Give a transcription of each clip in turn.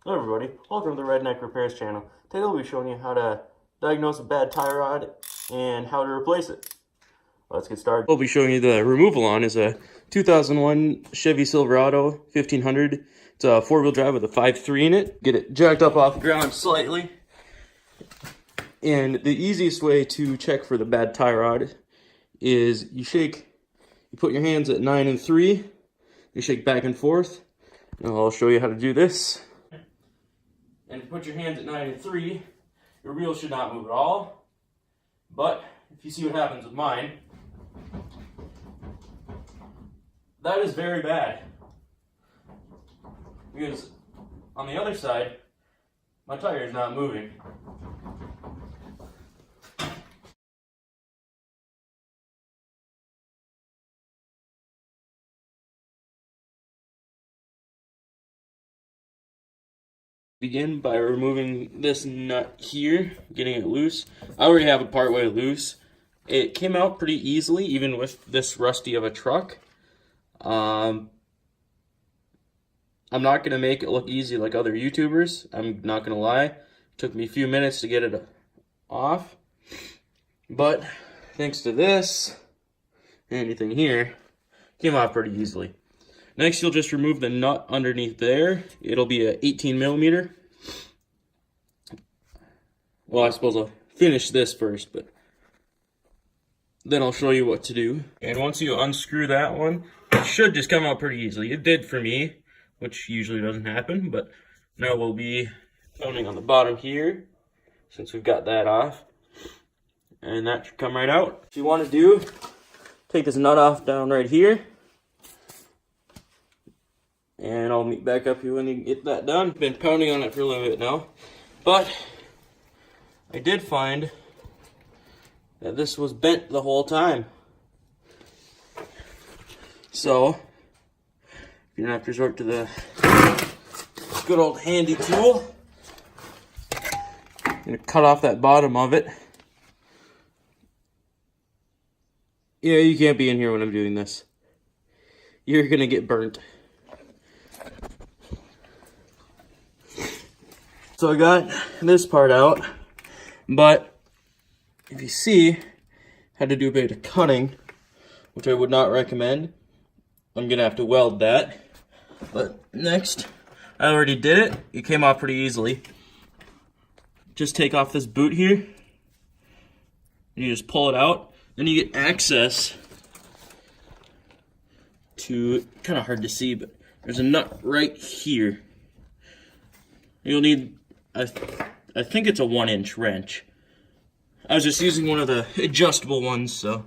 Hello everybody, welcome to the Redneck Repairs channel. Today we'll be showing you how to diagnose a bad tie rod and how to replace it. Let's get started. We'll be showing you the removal on is a 2001 Chevy Silverado 1500. It's a four-wheel drive with a 5.3 in it. Get it jacked up off the ground slightly. And the easiest way to check for the bad tie rod is you put your hands at 9 and 3, you shake back and forth. And I'll show you how to do this. And if you put your hands at 9 and 3, your wheel should not move at all. But if you see what happens with mine, that is very bad. Because on the other side, my tire is not moving. Begin by removing this nut here, getting it loose. I already have it partway loose. It came out pretty easily, even with this rusty of a truck. I'm not going to make it look easy like other YouTubers. I'm not going to lie. It took me a few minutes to get it off. But thanks to this, and anything here, it came off pretty easily. Next, you'll just remove the nut underneath there. It'll be a 18 millimeter. Well, I suppose I'll finish this first, but then I'll show you what to do. And once you unscrew that one, it should just come out pretty easily. It did for me, which usually doesn't happen, but now we'll be pounding on the bottom here, since we've got that off. And that should come right out. If you want to do, take this nut off down right here. And I'll meet back up here when you get that done. Been pounding on it for a little bit now. But I did find that this was bent the whole time. So you're gonna have to resort to the good old handy tool. I'm gonna cut off that bottom of it. Yeah, you can't be in here when I'm doing this. You're gonna get burnt. So I got this part out, but if you see, I had to do a bit of cutting, which I would not recommend. I'm gonna have to weld that. But next, I already did it. It came off pretty easily. Just take off this boot here, and you just pull it out. Then you get access to, kind of hard to see, but there's a nut right here. You'll need, I think it's a 1-inch wrench. I was just using one of the adjustable ones, so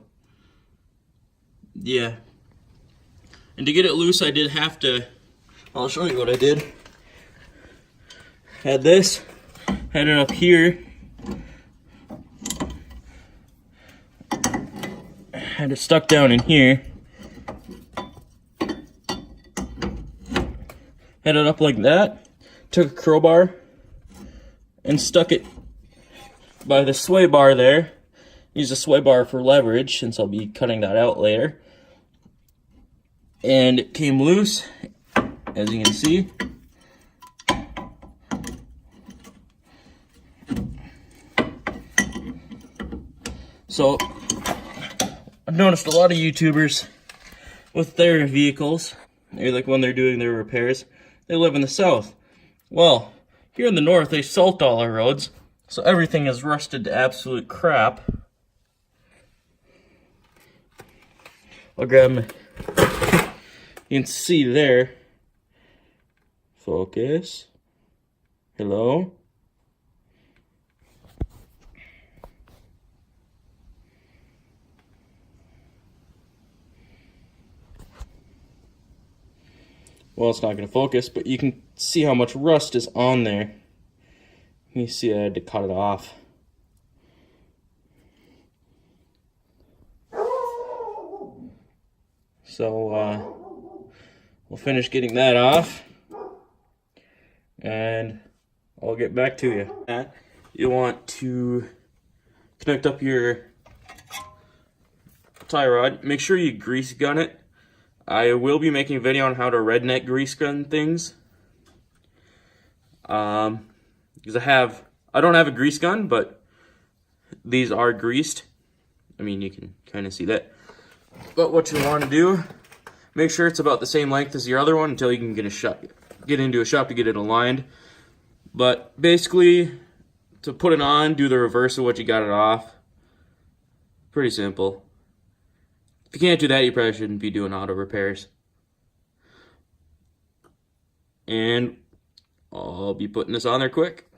yeah. And to get it loose, I did have to, I'll show you what I did. Had this, had it up here. Had it stuck down in here. Had it up like that. Took a crowbar and stuck it by the sway bar there. Use the sway bar for leverage, since I'll be cutting that out later. And it came loose, as you can see. So I've noticed a lot of YouTubers with their vehicles, like when they're doing their repairs, they live in the south. Well, here in the north, they salt all our roads, so everything is rusted to absolute crap. I'll grab my, you can see there. Focus. Hello. Well, it's not going to focus, but you can see how much rust is on there. You see I had to cut it off. So, we'll finish getting that off, and I'll get back to you. You want to connect up your tie rod. Make sure you grease gun it. I will be making a video on how to redneck grease gun things. Because I don't have a grease gun, but these are greased. I mean, you can kind of see that. But what you want to do, make sure it's about the same length as your other one until you can get into a shop to get it aligned. But basically, to put it on, do the reverse of what you got it off. Pretty simple. If you can't do that, you probably shouldn't be doing auto repairs. And I'll be putting this on there quick.